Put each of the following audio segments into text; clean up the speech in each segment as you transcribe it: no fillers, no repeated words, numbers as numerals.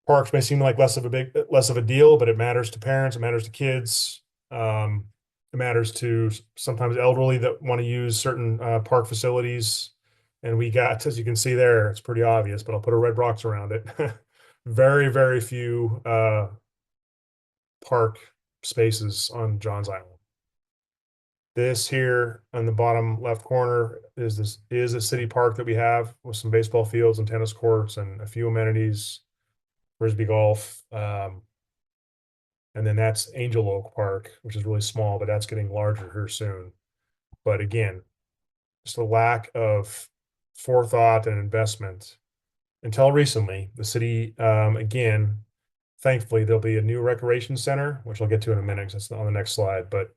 Parks may seem like less of a deal, but it matters to parents, it matters to kids. It matters to sometimes elderly that want to use certain park facilities. And we got, as you can see there, it's pretty obvious, but I'll put a red box around it. Very, very few park spaces on Johns Island. This here on the bottom left corner is a city park that we have with some baseball fields and tennis courts and a few amenities, frisbee golf. And then that's Angel Oak Park, which is really small, but that's getting larger here soon. But again, just a lack of forethought and investment. Until recently, the city, again, thankfully, there'll be a new recreation center, which I'll get to in a minute because that's on the next slide. But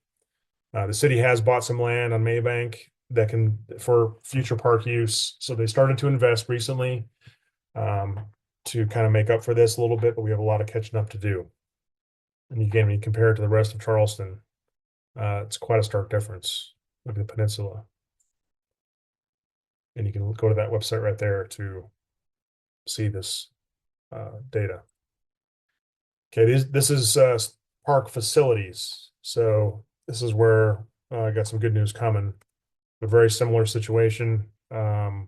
the city has bought some land on Maybank that can for future park use. So they started to invest recently to kind of make up for this a little bit, but we have a lot of catching up to do. And again, when you compare it to the rest of Charleston, it's quite a stark difference. Look at the peninsula. And you can go to that website right there to see this data. Okay, this is park facilities. So this is where I got some good news coming. A very similar situation, a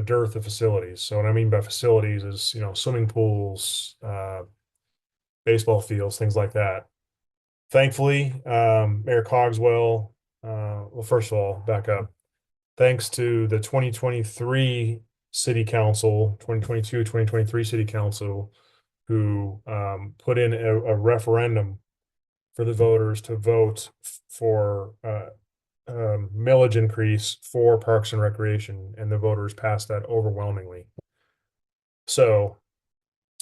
dearth of facilities. So what I mean by facilities is, swimming pools, baseball fields, things like that. Thankfully, Mayor Cogswell, well, first of all, back up. Thanks to the 2023 City Council, 2022, 2023 City Council, who put in a referendum for the voters to vote for millage increase for Parks and Recreation, and the voters passed that overwhelmingly. So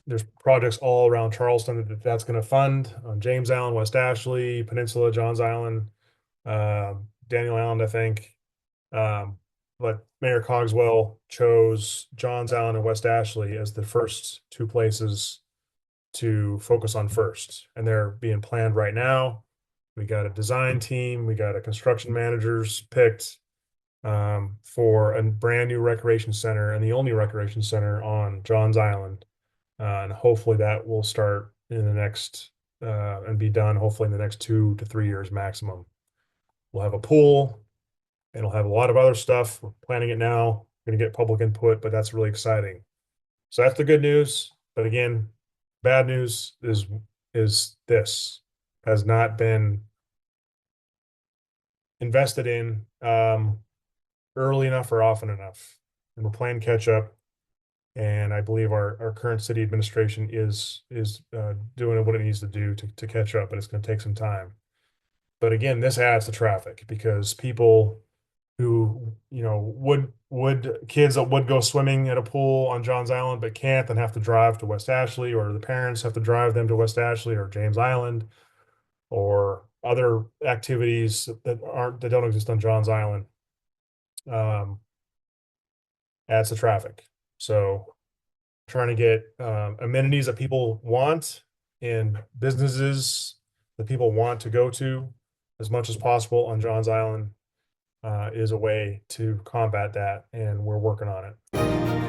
there's projects all around Charleston that's going to fund on James Island, West Ashley, Peninsula, Johns Island, Daniel Island, I think. But Mayor Cogswell chose Johns Island and West Ashley as the first two places to focus on first. And they're being planned right now. We got a design team, we got a construction managers picked for a brand new recreation center and the only recreation center on Johns Island. And hopefully that will start in the next and be done hopefully in the next 2 to 3 years maximum. We'll have a pool. It'll have a lot of other stuff. We're planning it now. We're going to get public input, but that's really exciting. So that's the good news. But again, bad news is this has not been invested in early enough or often enough. And we're playing catch up. And I believe our current city administration is doing what it needs to do to catch up, but it's going to take some time. But again, this adds to traffic because people who would kids that would go swimming at a pool on Johns Island but can't and have to drive to West Ashley, or the parents have to drive them to West Ashley or James Island, or other activities that don't exist on Johns Island. Adds to traffic. So trying to get amenities that people want and businesses that people want to go to as much as possible on Johns Island is a way to combat that, and we're working on it.